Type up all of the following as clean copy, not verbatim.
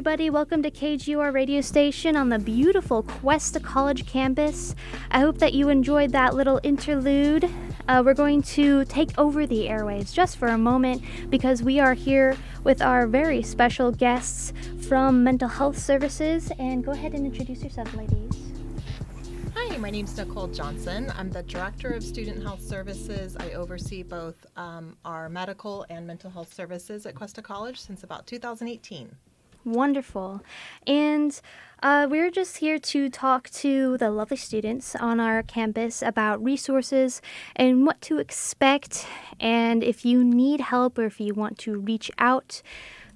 everybody. Welcome to KGUR radio station on the beautiful Cuesta College campus. I hope that you enjoyed that little interlude. We're going to take over the airwaves just for a moment because we are here with our very special guests from Mental Health Services. And go ahead and introduce yourself, ladies. Hi, my name's Nicole Johnson. I'm the Director of Student Health Services. I oversee both our medical and mental health services at Cuesta College since about 2018. Wonderful. And we're just here to talk to the lovely students on our campus about resources and what to expect, and if you need help or if you want to reach out,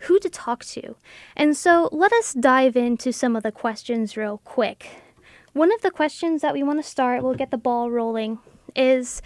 who to talk to. And so let us dive into some of the questions real quick. One of the questions that we want to start, we'll get the ball rolling, is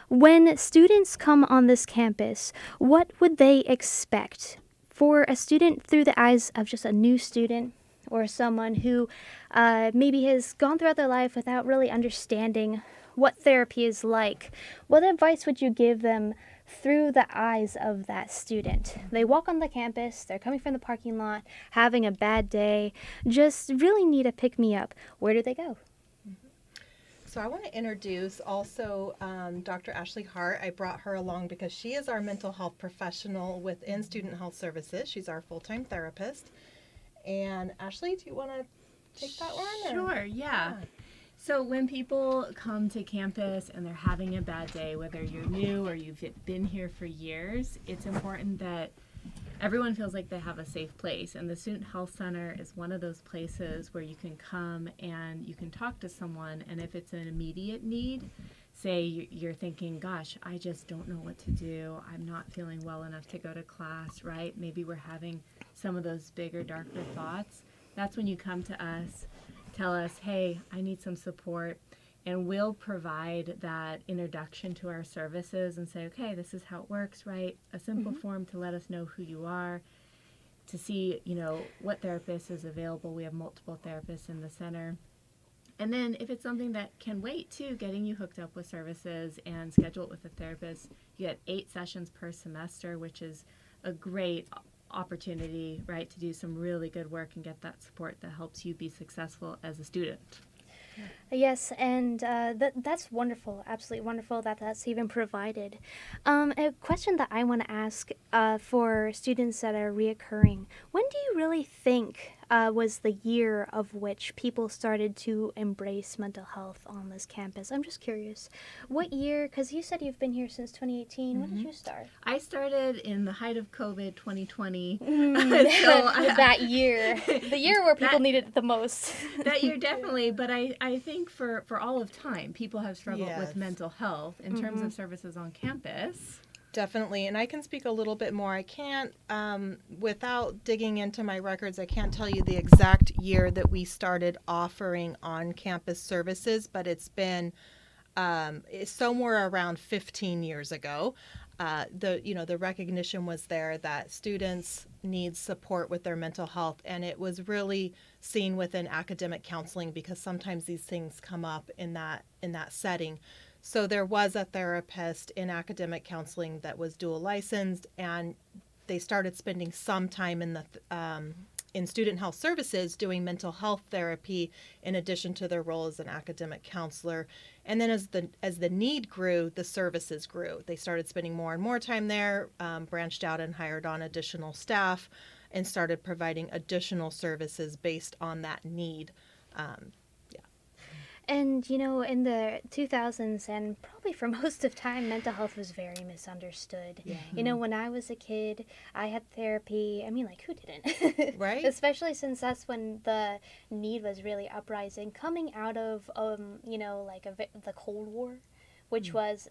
when students come on this campus, what would they expect? For a student through the eyes of just a new student or someone who maybe has gone throughout their life without really understanding what therapy is like, what advice would you give them through the eyes of that student? They walk on the campus, they're coming from the parking lot, having a bad day, just really need a pick-me-up. Where do they go? So I want to introduce also Dr. Ashley Hart. I brought her along because she is our mental health professional within Student Health Services. She's our full-time therapist. And Ashley, do you want to take that one? Sure, yeah. So when people come to campus and they're having a bad day, whether you're new or you've been here for years, it's important that everyone feels like they have a safe place. And the Student Health Center is one of those places where you can come and you can talk to someone. And if it's an immediate need, say you're thinking, gosh, I just don't know what to do. I'm not feeling well enough to go to class, right? Maybe we're having some of those bigger, darker thoughts. That's when you come to us, tell us, hey, I need some support. And we'll provide that introduction to our services and say, okay, this is how it works, right? A simple form to let us know who you are, to see, what therapist is available. We have multiple therapists in the center. And then if it's something that can wait too, getting you hooked up with services and schedule it with a therapist, you get 8 sessions per semester, which is a great opportunity, right, to do some really good work and get that support that helps you be successful as a student. Yes, and that's wonderful, absolutely wonderful that that's even provided. A question that I want to ask for students that are reoccurring, when do you really think was the year of which people started to embrace mental health on this campus? I'm just curious. What year, because you said you've been here since 2018, when did you start? I started in the height of COVID 2020. That year, the year where people needed it the most. That year, definitely, but I think for all of time, people have struggled Yes. with mental health in terms of services on campus. Definitely, and I can speak a little bit more. I can't, without digging into my records, I can't tell you the exact year that we started offering on-campus services, but it's been somewhere around 15 years ago. The recognition was there that students need support with their mental health, and it was really seen within academic counseling because sometimes these things come up in that setting. So there was a therapist in academic counseling that was dual licensed, and they started spending some time in student health services doing mental health therapy in addition to their role as an academic counselor. And then as the need grew, the services grew. They started spending more and more time there, branched out and hired on additional staff, and started providing additional services based on that need. And, in the 2000s and probably for most of time, mental health was very misunderstood. Yeah. When I was a kid, I had therapy. I mean, who didn't? Right. Especially since that's when the need was really uprising, coming out of, the Cold War, which was,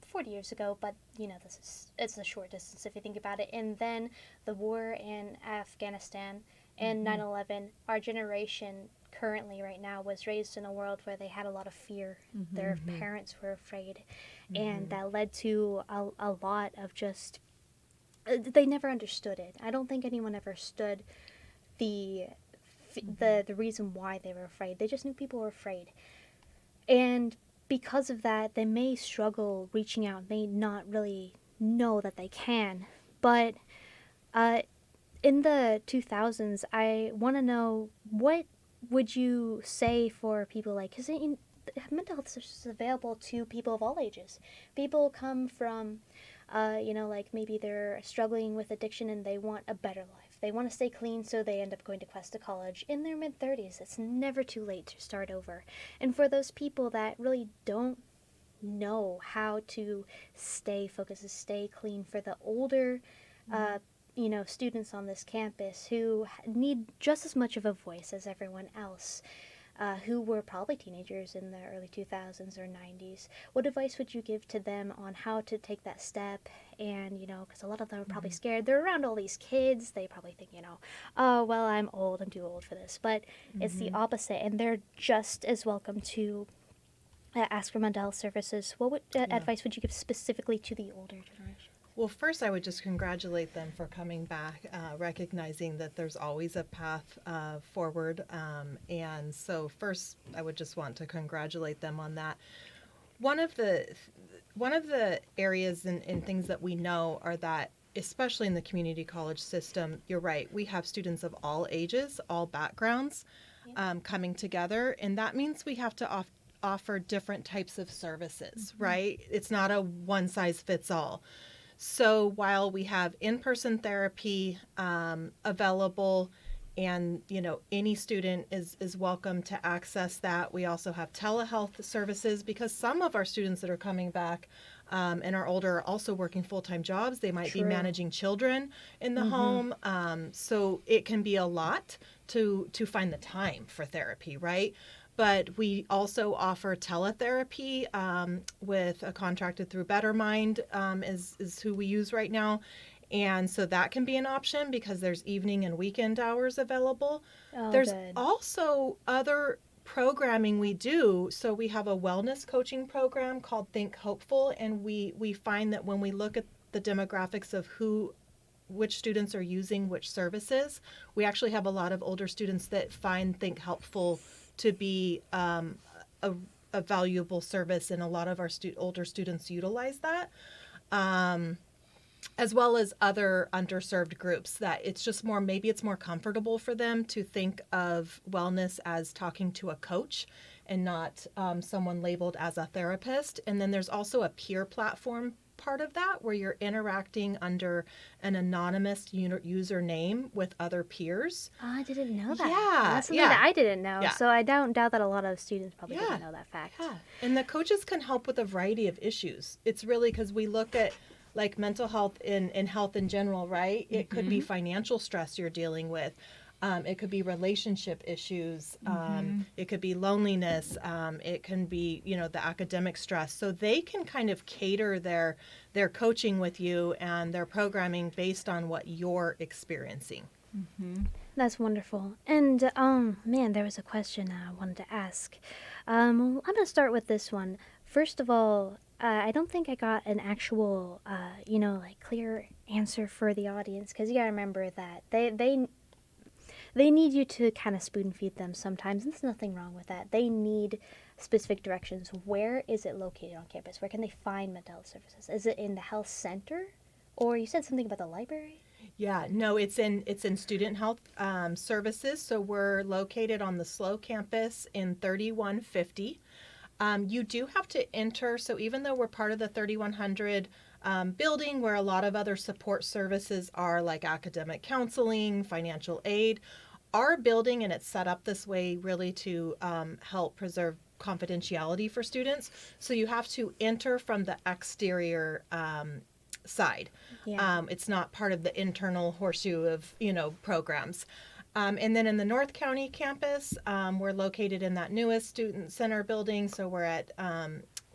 40 years ago, but, it's a short distance if you think about it. And then the war in Afghanistan and 9/11, our generation currently right now was raised in a world where they had a lot of fear. Their parents were afraid, and that led to a lot of just they never understood it. I don't think anyone ever stood the reason why they were afraid. They just knew people were afraid, and because of that, they may struggle reaching out, may not really know that they can, but in the 2000s, I want to know, what would you say for people like, because mental health services is available to people of all ages. People come from, like maybe they're struggling with addiction and they want a better life. They want to stay clean, so they end up going to Cuesta College in their mid-30s. It's never too late to start over. And for those people that really don't know how to stay focused, to stay clean, for the older students on this campus who need just as much of a voice as everyone else, who were probably teenagers in the early 2000s or 90s, what advice would you give to them on how to take that step? And, because a lot of them are probably scared. They're around all these kids. They probably think, oh, well, I'm too old for this. But it's the opposite, and they're just as welcome to ask for mental health services. What advice would you give specifically to the older generation? Well, first, I would just congratulate them for coming back, recognizing that there's always a path forward. And so first, I would just want to congratulate them on that. One of the areas and things that we know are that, especially in the community college system, you're right, we have students of all ages, all backgrounds coming together. And that means we have to offer different types of services, right? It's not a one-size-fits-all. So while we have in-person therapy available, and any student is welcome to access that, we also have telehealth services, because some of our students that are coming back and are older are also working full-time jobs. They might be managing children in the home. So it can be a lot to find the time for therapy, right? But we also offer teletherapy with a contracted through 𝘸𝗆�mind is who we use right now. And so that can be an option because there's evening and weekend hours available. There's also other programming we do. So we have a wellness coaching program called 𝘖𝗵𝗆𝗆𝗀, and we find that when we look at the demographics of which students are using which services, we actually have a lot of older students that find 𝘖𝗵𝗆𝗆𝗆 to be a valuable service, and a lot of our older students utilize that, as well as other underserved groups that maybe it's more comfortable for them to think of wellness as talking to a coach and not someone labeled as a therapist. And then there's also a peer platform part of that, where you're interacting under an anonymous username with other peers. Oh, I didn't know that. Yeah. That's something that I didn't know. Yeah. So I don't doubt that a lot of students probably didn't know that fact. Yeah. And the coaches can help with a variety of issues. It's really because we look at like mental health and health in general, right? It could be financial stress you're dealing with. It could be relationship issues. It could be loneliness. It can be, the academic stress. So they can kind of cater their coaching with you and their programming based on what you're experiencing. That's wonderful. And, man, there was a question I wanted to ask. I'm going to start with this one. First of all, I don't think I got an actual, clear answer for the audience, because you got to remember that they need you to kind of spoon feed them sometimes, and there's nothing wrong with that. They need specific directions. Where is it located on campus? Where can they find mental health services? Is it in the health center? Or you said something about the library? Yeah, no, it's in student health services. So we're located on the SLO campus in 3150. You do have to enter, so even though we're part of the 3100 building, where a lot of other support services are, like academic counseling, financial aid, our building, and it's set up this way really to help preserve confidentiality for students. So you have to enter from the exterior side. It's not part of the internal horseshoe of, programs. And then in the North County campus, we're located in that newest student center building. So we're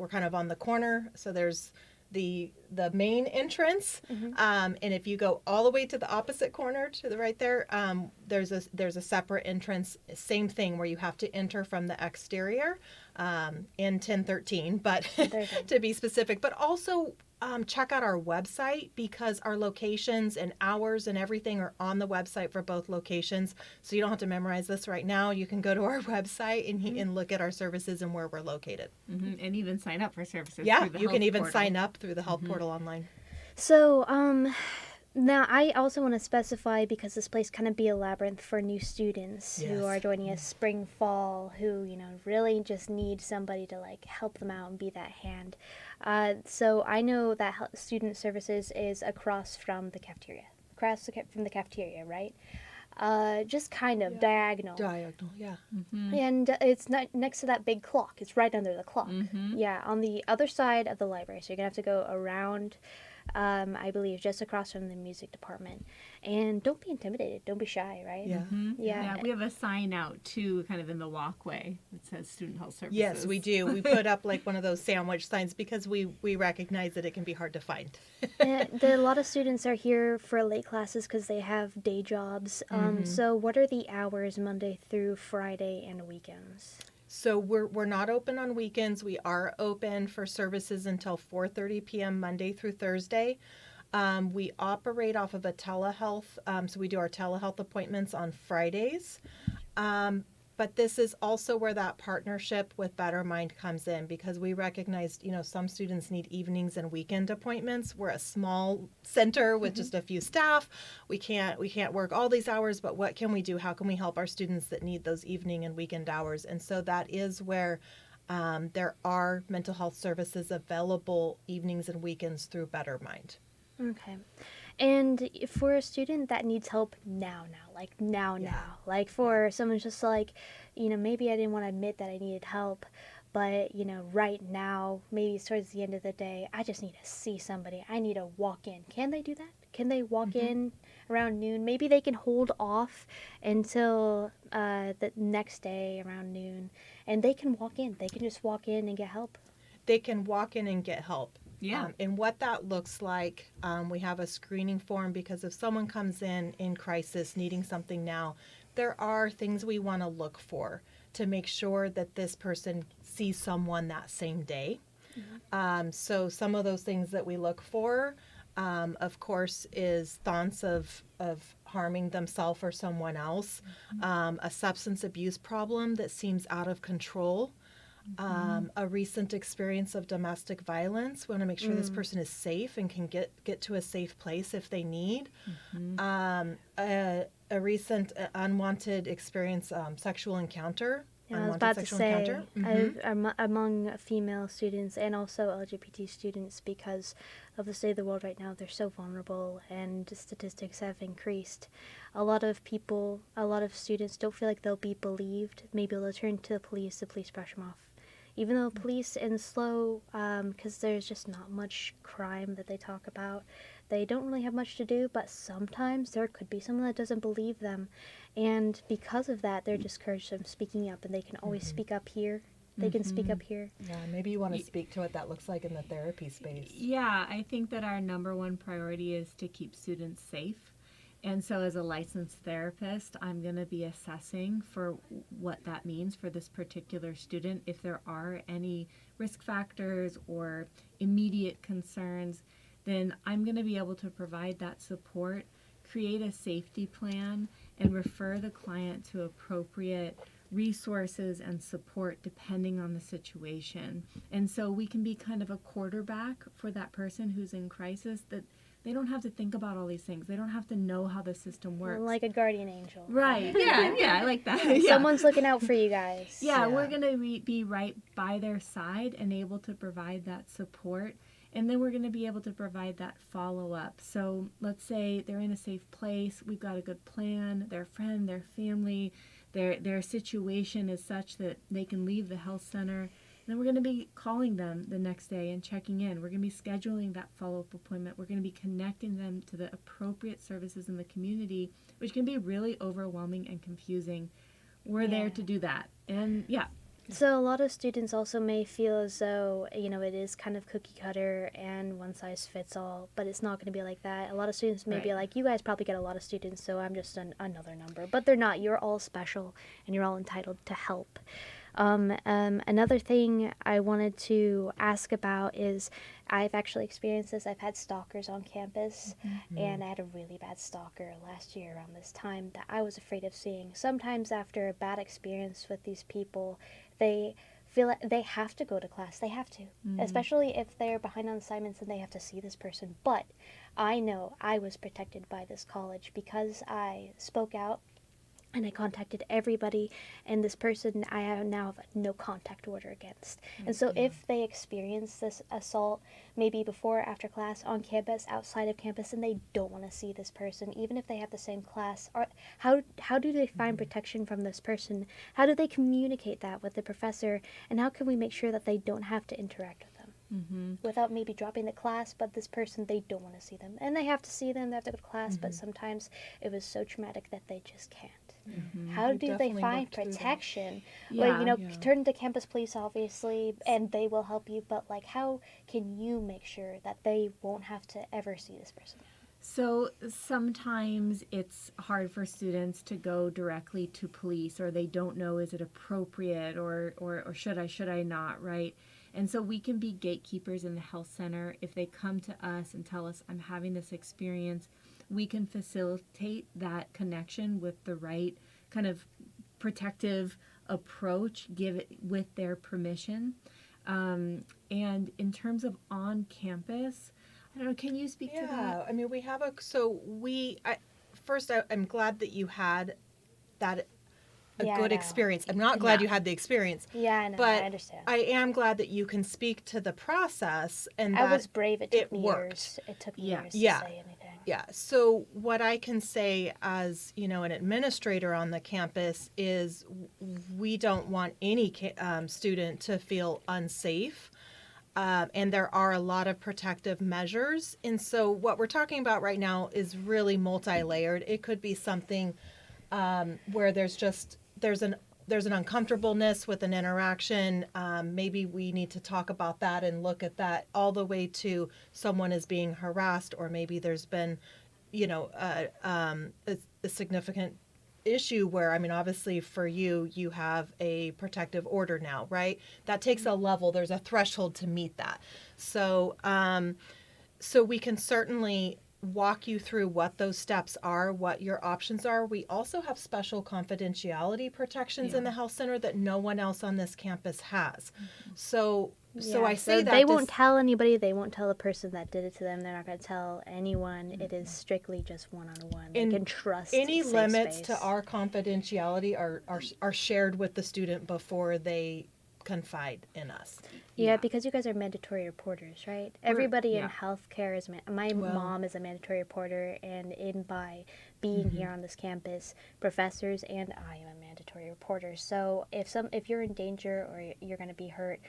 kind of on the corner. So there's the main entrance, and if you go all the way to the opposite corner to the right there, there's a separate entrance, same thing, where you have to enter from the exterior, in 1013, but to be specific. But also check out our website, because our locations and hours and everything are on the website for both locations. So you don't have to memorize this right now. You can go to our website and look at our services and where we're located. And even sign up for services. Yeah, through the you health can even portal. sign up through the health portal online. So, Now, I also want to specify, because this place can be a labyrinth for new students who Yes. are joining us spring, fall, who, really just need somebody to like help them out and be that hand. So I know that student services is across from the cafeteria, from the cafeteria, right? Just kind of diagonal. Diagonal, yeah. And it's not next to that big clock. It's right under the clock. Mm-hmm. Yeah, on the other side of the library. So you're going to have to go around, I believe, just across from the music department. And don't be intimidated. Don't be shy, right? Yeah. Yeah. We have a sign out too, kind of in the walkway that says Student Health Services. Yes, we do. We put up like one of those sandwich signs because we recognize that it can be hard to find. A lot of students are here for late classes because they have day jobs. So what are the hours Monday through Friday and weekends? So we're not open on weekends. We are open for services until 4:30 p.m. Monday through Thursday. We operate off of a telehealth, so we do our telehealth appointments on Fridays. But this is also where that partnership with Better Mind comes in, because we recognize, some students need evenings and weekend appointments. We're a small center with just a few staff. We can't work all these hours, but what can we do? How can we help our students that need those evening and weekend hours? And so that is where there are mental health services available evenings and weekends through Better Mind. Okay. And for a student that needs help now, like for someone just like, maybe I didn't want to admit that I needed help, but, right now, maybe it's towards the end of the day, I just need to see somebody. I need to walk in. Can they do that? Can they walk in around noon? Maybe they can hold off until the next day around noon, and they can walk in. They can just walk in and get help. They can walk in and get help. Yeah. And what that looks like, we have a screening form, because if someone comes in crisis needing something now, there are things we want to look for to make sure that this person sees someone that same day. So some of those things that we look for, of course, is thoughts of harming themselves or someone else, a substance abuse problem that seems out of control, a recent experience of domestic violence. We want to make sure this person is safe and can get to a safe place if they need. A recent unwanted experience, sexual encounter. I was about to say, among female students and also LGBT students, because of the state of the world right now, they're so vulnerable, and the statistics have increased. A lot of students don't feel like they'll be believed. Maybe they'll turn to the police brush them off. Even though police in slow, because there's just not much crime that they talk about, they don't really have much to do, but sometimes there could be someone that doesn't believe them. And because of that, they're discouraged from speaking up, and they can always speak up here. They can speak up here. Yeah, maybe you want to speak to what that looks like in the therapy space. Yeah, I think that our number one priority is to keep students safe. And so as a licensed therapist, I'm going to be assessing for what that means for this particular student, if there are any risk factors or immediate concerns. Then I'm going to be able to provide that support, create a safety plan, and refer the client to appropriate resources and support depending on the situation. And so we can be kind of a quarterback for that person who's in crisis, that they don't have to think about all these things. They don't have to know how the system works. Like a guardian angel. Right. Yeah, I like that. Yeah. Someone's looking out for you guys. Yeah, we're going to be right by their side and able to provide that support. And then we're going to be able to provide that follow-up. So let's say they're in a safe place. We've got a good plan. Their friend, their family, their situation is such that they can leave the health center. And then we're going to be calling them the next day and checking in. We're going to be scheduling that follow-up appointment. We're going to be connecting them to the appropriate services in the community, which can be really overwhelming and confusing. We're there to do that. And So a lot of students also may feel as though, it is kind of cookie cutter and one size fits all, but it's not going to be like that. A lot of students may be like, you guys probably get a lot of students, so I'm just another number. But they're not. You're all special, and you're all entitled to help. Another thing I wanted to ask about is, I've actually experienced this. I've had stalkers on campus, and I had a really bad stalker last year around this time that I was afraid of seeing. Sometimes after a bad experience with these people, they feel like they have to go to class. They have to, especially if they're behind on assignments and they have to see this person. But I know I was protected by this college because I spoke out and I contacted everybody, and this person I have now have a no contact order against. And so if they experience this assault, maybe before or after class, on campus, outside of campus, and they don't want to see this person, even if they have the same class, or how do they find protection from this person? How do they communicate that with the professor? And how can we make sure that they don't have to interact with them? Without maybe dropping the class, but this person, they don't want to see them. And they have to see them, they have to go to class, but sometimes it was so traumatic that they just can't. How We do they definitely find looked through that. protection? Yeah, Like, turn to campus police, obviously, and they will help you, but like, how can you make sure that they won't have to ever see this person? So sometimes it's hard for students to go directly to police, or they don't know, is it appropriate, or should I not, right? And so we can be gatekeepers in the health center. If they come to us and tell us, I'm having this experience, we can facilitate that connection with the right kind of protective approach, give it with their permission. And in terms of on campus, I don't know, can you speak to that? Yeah, I mean, we have I'm glad that you had that Yeah, I good know. experience. I'm not glad Yeah. you had the experience, Yeah, I know, but I understand. I am glad that you can speak to the process and I that was brave. It took it me worked. years. It took me Yeah. years to Yeah. say anything. Yeah. So what I can say as, an administrator on the campus is we don't want any student to feel unsafe. And there are a lot of protective measures. And so what we're talking about right now is really multi-layered. It could be something where there's an uncomfortableness with an interaction. Maybe we need to talk about that and look at that all the way to someone is being harassed, or maybe there's been, a significant issue where, I mean, obviously for you have a protective order now, right? That takes a level. There's a threshold to meet that. So, so we can certainly walk you through what those steps are, what your options are. We also have special confidentiality protections in the health center that no one else on this campus has. So I say that they won't tell anybody. They won't tell the person that did it to them. They're not going to tell anyone. It is strictly just one-on-one. They can trust any safe limits space. to our confidentiality are shared with the student before they confide in us. Yeah, because you guys are mandatory reporters, right? Everybody in yeah. healthcare is. My mom is a mandatory reporter, and by being here on this campus, professors and I am a mandatory reporter. So if you're in danger or you're going to be hurt,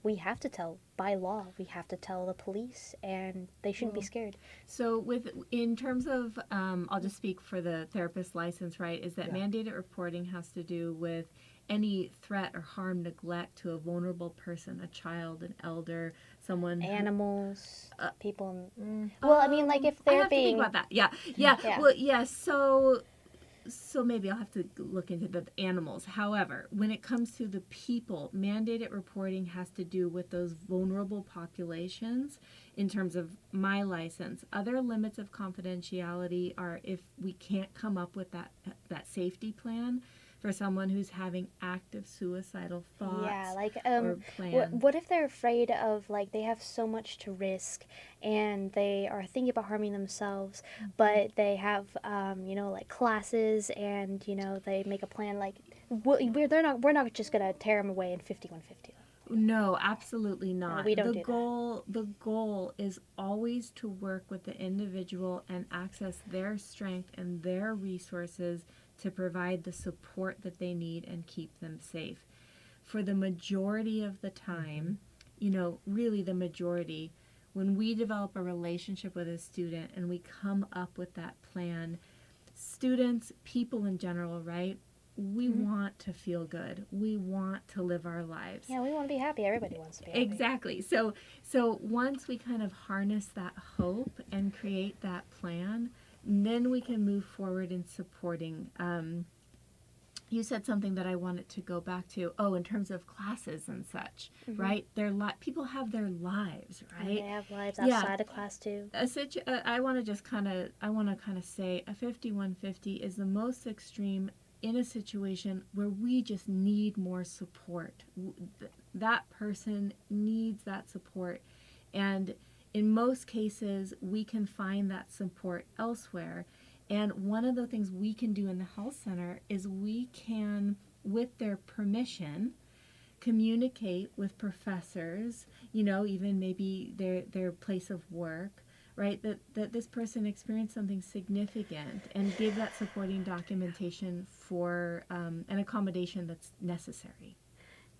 we have to tell, by law, we have to tell the police, and they shouldn't be scared. So in terms of, I'll just speak for the therapist license, right, is that mandated reporting has to do with any threat or harm, neglect to a vulnerable person, a child, an elder, someone Animals, people. Well, I mean, like if they're I have being. to think about that. Yeah. Yeah. Well, yeah. So maybe I'll have to look into the animals. However, when it comes to the people, mandated reporting has to do with those vulnerable populations in terms of my license. Other limits of confidentiality are if we can't come up with that safety plan for someone who's having active suicidal thoughts. Yeah, like or plan. what if they're afraid of, like, they have so much to risk and they are thinking about harming themselves, but they have like classes, and they make a plan, like we're not just gonna tear them away in 5150. No, absolutely not. we don't the do that. goal the goal is always to work with the individual and access their strength and their resources to provide the support that they need and keep them safe. For the majority of the time, really the majority, when we develop a relationship with a student and we come up with that plan, students, people in general, right? We want to feel good. We want to live our lives. Yeah, we want to be happy. Everybody wants to be happy. Exactly. So once we kind of harness that hope and create that plan, then we can move forward in supporting. You said something that I wanted to go back to. Oh, in terms of classes and such, right? People have their lives, right? And they have lives outside of class too. I want to kind of say a 5150 is the most extreme in a situation where we just need more support. That person needs that support. And in most cases, we can find that support elsewhere. And one of the things we can do in the health center is we can, with their permission, communicate with professors, even maybe their place of work, right, that this person experienced something significant, and give that supporting documentation for an accommodation that's necessary.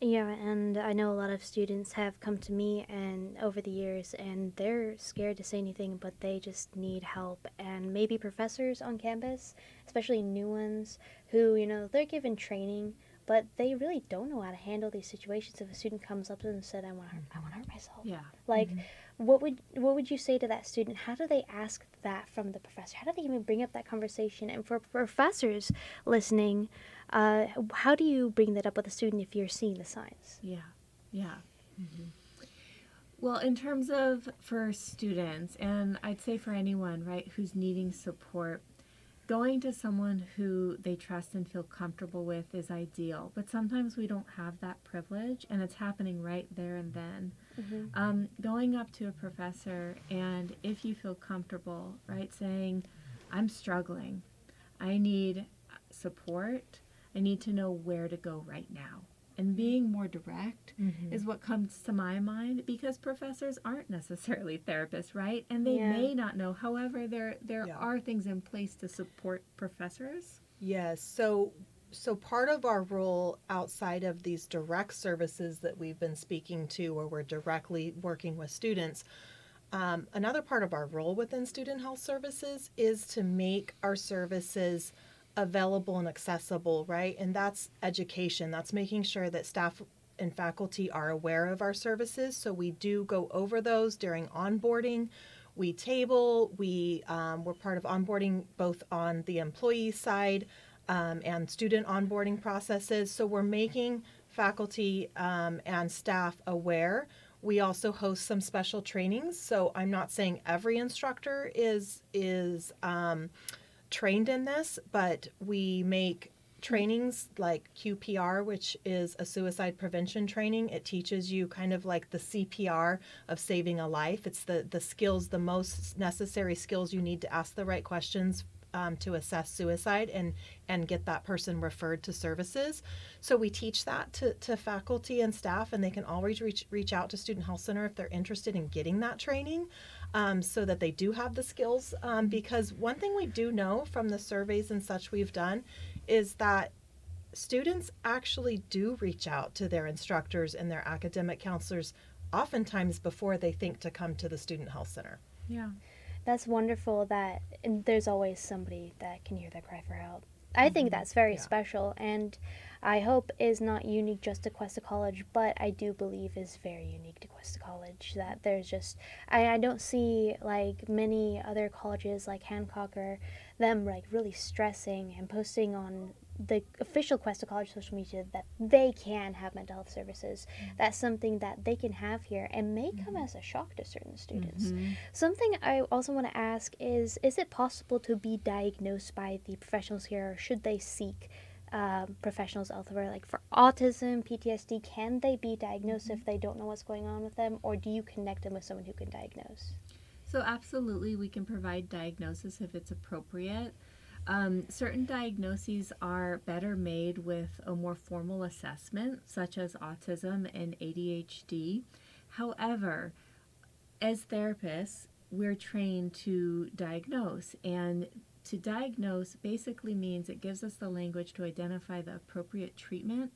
Yeah, and I know a lot of students have come to me and over the years, and they're scared to say anything, but they just need help. And maybe professors on campus, especially new ones, who, they're given training, but they really don't know how to handle these situations. If a student comes up to them and said, I want to hurt myself. Yeah. Like, what would you say to that student? How do they ask that from the professor? How do they even bring up that conversation? And for professors listening, how do you bring that up with a student if you're seeing the signs? Yeah. Well, in terms of for students, and I'd say for anyone, right, who's needing support, going to someone who they trust and feel comfortable with is ideal. But sometimes we don't have that privilege, and it's happening right there and then. Going up to a professor, and if you feel comfortable, right, saying, I'm struggling, I need support, I need to know where to go right now. And being more direct is what comes to my mind, because professors aren't necessarily therapists, right? And they may not know. However, there are things in place to support professors. Yes. So part of our role outside of these direct services that we've been speaking to, where we're directly working with students, another part of our role within student health services is to make our services available and accessible, right? And that's education. That's making sure that staff and faculty are aware of our services. So we do go over those during onboarding. We table, we're part of onboarding both on the employee side and student onboarding processes. So we're making faculty and staff aware. We also host some special trainings. So I'm not saying every instructor is trained in this, but we make trainings like QPR, which is a suicide prevention training. It teaches you kind of like the CPR of saving a life. It's the skills, the most necessary skills you need to ask the right questions to assess suicide and get that person referred to services. So we teach that to faculty and staff, and they can always reach out to Student Health Center if they're interested in getting that training, so that they do have the skills. Because one thing we do know from the surveys and such we've done is that students actually do reach out to their instructors and their academic counselors oftentimes before they think to come to the Student Health Center. Yeah. That's wonderful that there's always somebody that can hear their cry for help. I think that's very special, and I hope is not unique just to Cuesta College, but I do believe is very unique to Cuesta College, that there's just, I don't see like many other colleges like Hancock or them like really stressing and posting on the official Cuesta College social media that they can have mental health services. That's something that they can have here and may come as a shock to certain students. Something I also want to ask is it possible to be diagnosed by the professionals here, or should they seek professionals elsewhere? Like for autism, PTSD, can they be diagnosed if they don't know what's going on with them, or do you connect them with someone who can diagnose? So absolutely, we can provide diagnosis if it's appropriate. Certain diagnoses are better made with a more formal assessment, such as autism and ADHD. However, as therapists, we're trained to diagnose, and to diagnose basically means it gives us the language to identify the appropriate treatment.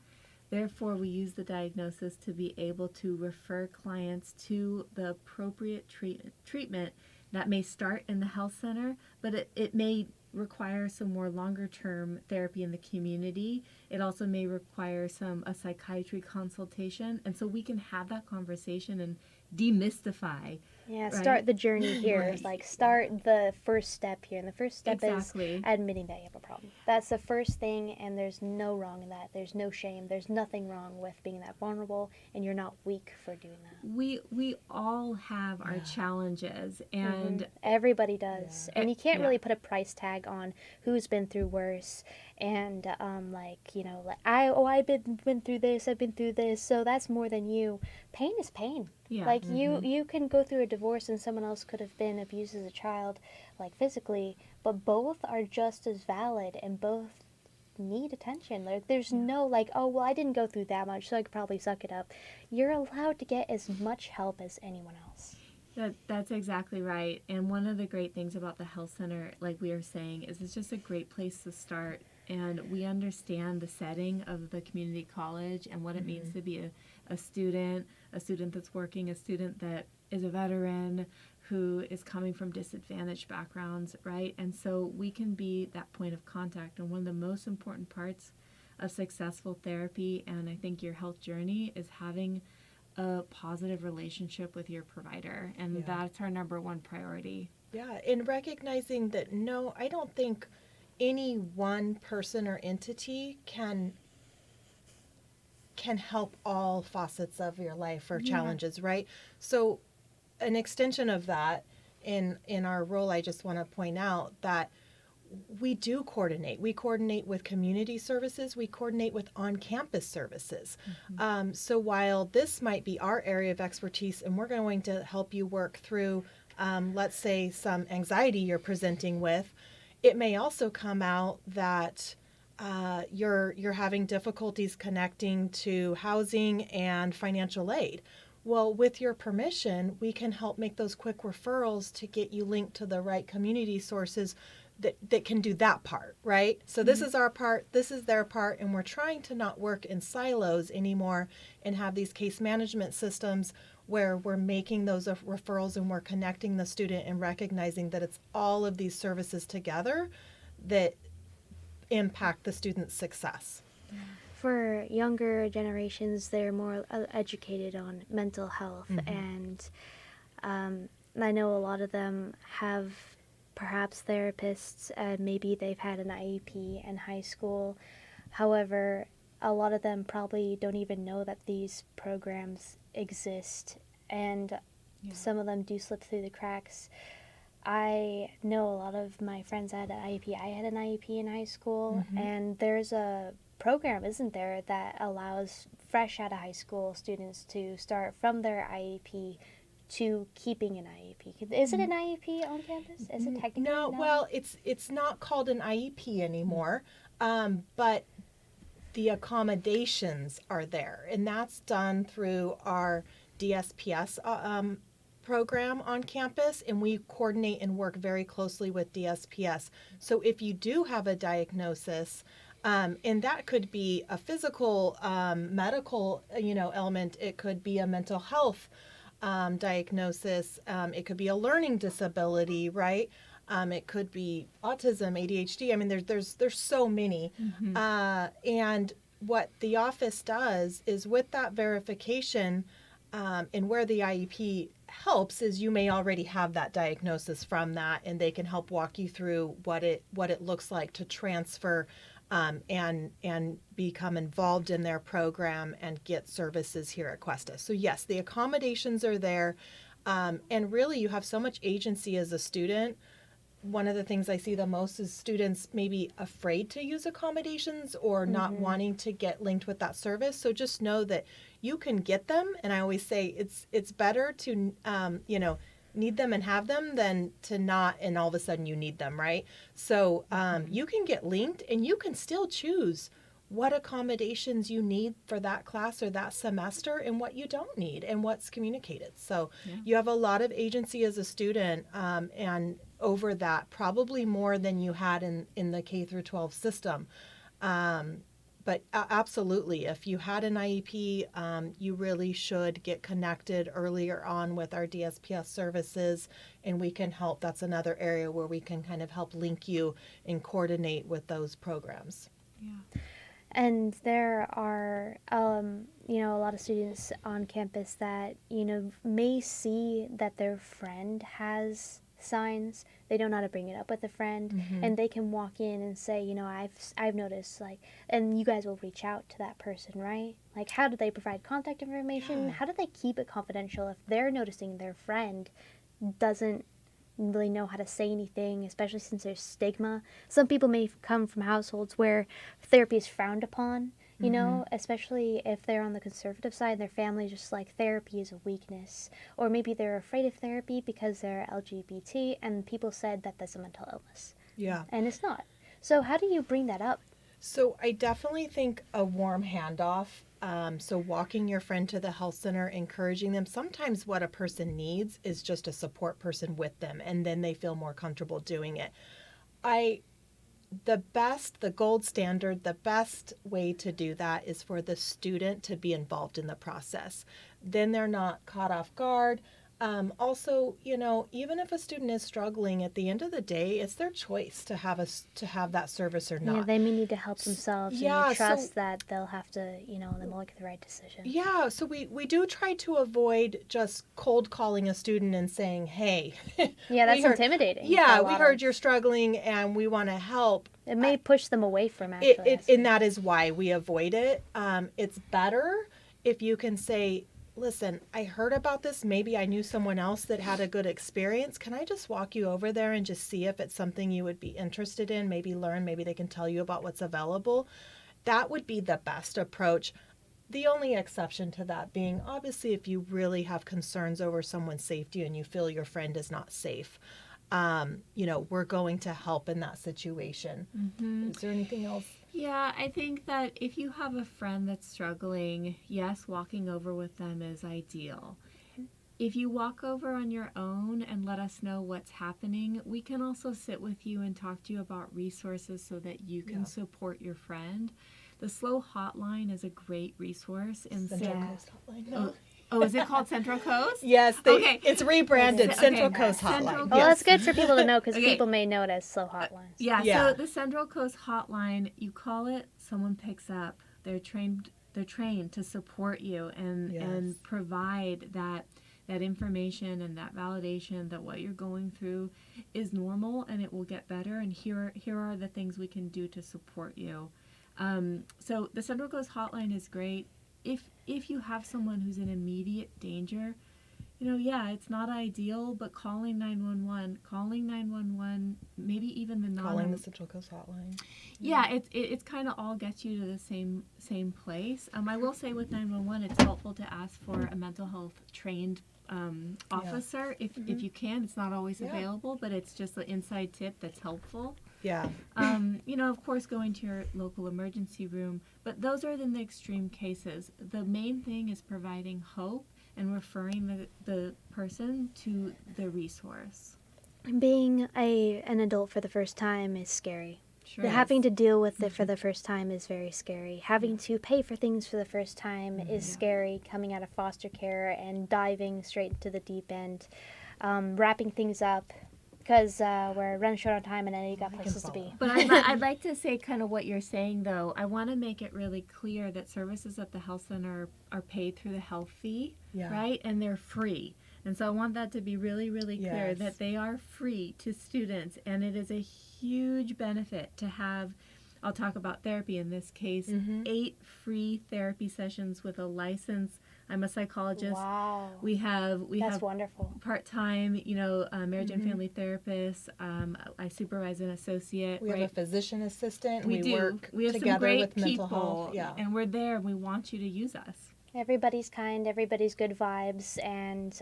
Therefore, we use the diagnosis to be able to refer clients to the appropriate treatment that may start in the health center, but it may require some more longer-term therapy in the community. It also may require a psychiatry consultation, and so we can have that conversation and demystify. Yeah, right? start the journey here. Right. It's like start the first step here, and the first step Exactly. is admitting that you have a problem. That's the first thing, and there's no wrong in that. There's no shame. There's nothing wrong with being that vulnerable, and you're not weak for doing that. We all have our challenges, and Everybody does, and you can't Yeah. really put a price tag on who's been through worse. And I've been through this. I've been through this. So that's more than you. Pain is pain. Yeah. Like you can go through a divorced and someone else could have been abused as a child, like physically, but both are just as valid and both need attention. Like, there's no, like, oh, well, I didn't go through that much, so I could probably suck it up. You're allowed to get as much help as anyone else. That's exactly right. And one of the great things about the health center, like we were saying, is it's just a great place to start. And we understand the setting of the community college and what it means to be a student that's working, a student that is a veteran who is coming from disadvantaged backgrounds, right? And so we can be that point of contact. And one of the most important parts of successful therapy, and I think your health journey, is having a positive relationship with your provider. And that's our number one priority. Yeah, and recognizing that, no, I don't think any one person or entity can help all facets of your life or challenges, right? So an extension of that in our role, I just want to point out that we do coordinate. We coordinate with community services. We coordinate with on-campus services. So while this might be our area of expertise and we're going to help you work through, let's say, some anxiety you're presenting with, it may also come out that you're having difficulties connecting to housing and financial aid. Well, with your permission, we can help make those quick referrals to get you linked to the right community sources that can do that part, right? So this is our part, this is their part, and we're trying to not work in silos anymore and have these case management systems where we're making those referrals and we're connecting the student and recognizing that it's all of these services together that impact the student's success. For younger generations, they're more educated on mental health, and I know a lot of them have perhaps therapists, maybe they've had an IEP in high school. However, a lot of them probably don't even know that these programs exist, and some of them do slip through the cracks. I know a lot of my friends had an IEP. I had an IEP in high school, and there's a program, isn't there, that allows fresh out of high school students to start from their IEP to keeping an IEP. Is it an IEP on campus? Is it technically? No, well, it's not called an IEP anymore, but the accommodations are there, and that's done through our DSPS program on campus, and we coordinate and work very closely with DSPS. So if you do have a diagnosis, and that could be a physical, medical, element, it could be a mental health diagnosis, it could be a learning disability, right? It could be autism, ADHD. I mean, there's so many. And what the office does is, with that verification, and where the IEP helps is you may already have that diagnosis from that, and they can help walk you through what it looks like to transfer and become involved in their program and get services here at Cuesta. So yes, the accommodations are there, and really you have so much agency as a student. One of the things I see the most is students maybe afraid to use accommodations or not wanting to get linked with that service. So just know that you can get them, and I always say it's better to need them and have them than to not and all of a sudden you need them, right? So you can get linked, and you can still choose what accommodations you need for that class or that semester and what you don't need and what's communicated. So you have a lot of agency as a student, and over that, probably more than you had in the K through 12 system. But absolutely, if you had an IEP, you really should get connected earlier on with our DSPS services, and we can help. That's another area where we can kind of help link you and coordinate with those programs. Yeah. And there are, a lot of students on campus that, may see that their friend has signs. They don't know how to bring it up with a friend, and they can walk in and say, I've noticed, and you guys will reach out to that person, right? Like, how do they provide contact information? How do they keep it confidential if they're noticing their friend doesn't really know how to say anything, especially since there's stigma? Some people may come from households where therapy is frowned upon. you know, especially if they're on the conservative side, their family just like therapy is a weakness. Or maybe they're afraid of therapy because they're LGBT and people said that that's a mental illness. Yeah. And it's not. So how do you bring that up? So I definitely think a warm handoff. So walking your friend to the health center, encouraging them. Sometimes what a person needs is just a support person with them, and then they feel more comfortable doing it. The gold standard, the best way to do that is for the student to be involved in the process. Then they're not caught off guard. Also, even if a student is struggling, at the end of the day, it's their choice to have that service or not. Yeah, they may need to help themselves and you trust that they'll have to, they'll make the right decision. Yeah, so we do try to avoid just cold calling a student and saying, hey. Yeah, that's intimidating. Yeah, we heard you're struggling and we want to help. It may push them away from actually. And that is why we avoid it. It's better if you can say, listen, I heard about this. Maybe I knew someone else that had a good experience. Can I just walk you over there and just see if it's something you would be interested in? Maybe learn, maybe they can tell you about what's available. That would be the best approach. The only exception to that being, obviously, if you really have concerns over someone's safety and you feel your friend is not safe, we're going to help in that situation. Mm-hmm. Is there anything else? Yeah, I think that if you have a friend that's struggling, yes, walking over with them is ideal. If you walk over on your own and let us know what's happening, we can also sit with you and talk to you about resources so that you can support your friend. The SLOW hotline is a great resource. Central Coast Hotline. No. Oh, is it called Central Coast? Yes, it's rebranded Central Coast Hotline. Well, that's good for people to know because people may know it as SLOW hotlines. So the Central Coast Hotline, you call it, someone picks up. They're trained to support you and provide that information and that validation that what you're going through is normal and it will get better. And here are the things we can do to support you. So the Central Coast Hotline is great. If you have someone who's in immediate danger, it's not ideal, but calling 911, maybe even the calling the Central Coast Hotline. Yeah, it's kind of all gets you to the same place. I will say with 911, it's helpful to ask for a mental health trained officer if you can. It's not always available, but it's just an inside tip that's helpful. Yeah. Of course, going to your local emergency room, but those are in the extreme cases. The main thing is providing hope and referring the person to the resource. Being an adult for the first time is scary. Sure is. Having to deal with it for the first time is very scary. Having to pay for things for the first time is scary, coming out of foster care and diving straight into the deep end, wrapping things up. Because we're running short on time and I know you got places to be. But I'd like to say kind of what you're saying, though. I want to make it really clear that services at the health center are paid through the health fee, right? And they're free. And so I want that to be really, really clear, that they are free to students. And it is a huge benefit to have, I'll talk about therapy in this case, 8 free therapy sessions with a license. I'm a psychologist. Wow. We have wonderful. Part-time, marriage and family therapist. I supervise an associate. We have a physician assistant. We work have together some great with mental health. people, and we're there. And we want you to use us. Everybody's kind, everybody's good vibes, and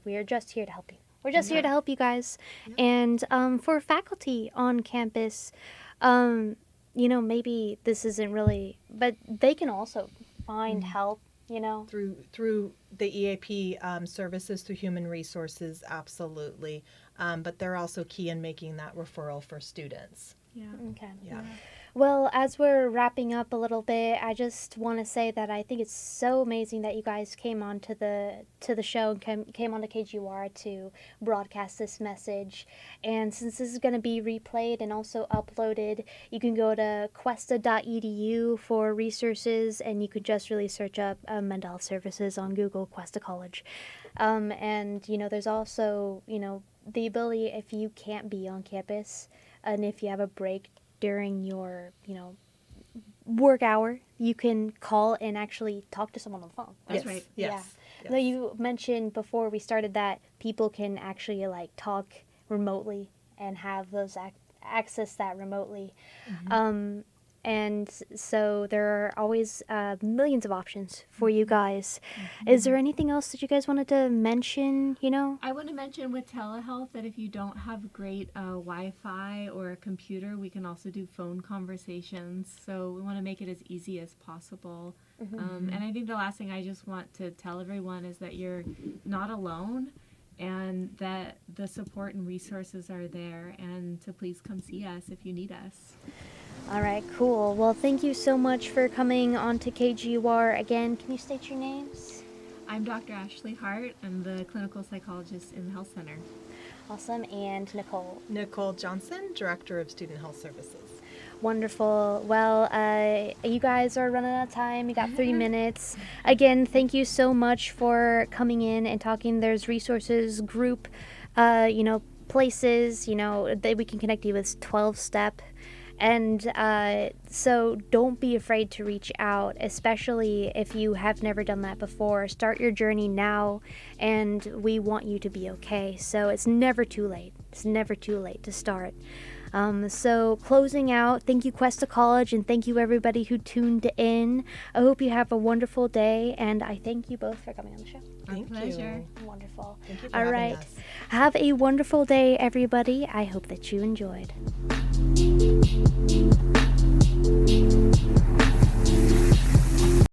we are just here to help you. We're just here to help you guys. Yeah. And for faculty on campus, maybe this isn't really, but they can also find help. Through the EAP services, through human resources, absolutely. But they're also key in making that referral for students. Yeah. Okay. Yeah. Well, as we're wrapping up a little bit, I just want to say that I think it's so amazing that you guys came on to the show and came on to KGUR to broadcast this message. And since this is going to be replayed and also uploaded, you can go to cuesta.edu for resources, and you could just really search up mental health services on Google, Cuesta College. And, there's also, the ability, if you can't be on campus and if you have a break during your, work hour, you can call and actually talk to someone on the phone. That's right. Yes. Yeah. Though you mentioned before we started that people can actually talk remotely and have those access that remotely. And so there are always millions of options for you guys. Is there anything else that you guys wanted to mention, I want to mention with telehealth that if you don't have great Wi-Fi or a computer, we can also do phone conversations. So we want to make it as easy as possible. And I think the last thing I just want to tell everyone is that you're not alone, and that the support and resources are there, and to please come see us if you need us. All right, cool. Well, thank you so much for coming on to KGUR. Again, can you state your names? I'm Dr. Ashley Hart. I'm the clinical psychologist in the health center. Awesome. And Nicole? Nicole Johnson, Director of Student Health Services. Wonderful. Well, you guys are running out of time. You got 3 minutes. Again, thank you so much for coming in and talking. There's resources, group, places, that we can connect you with 12-step. And so don't be afraid to reach out, especially if you have never done that before. Start your journey now, and we want you to be okay. So it's never too late. It's never too late to start. So closing out, thank you Cuesta College, and thank you everybody who tuned in. I hope you have a wonderful day, and I thank you both for coming on the show. Thank pleasure. you. Wonderful. Thank you for All having right. us. Have a wonderful day, everybody. I hope that you enjoyed.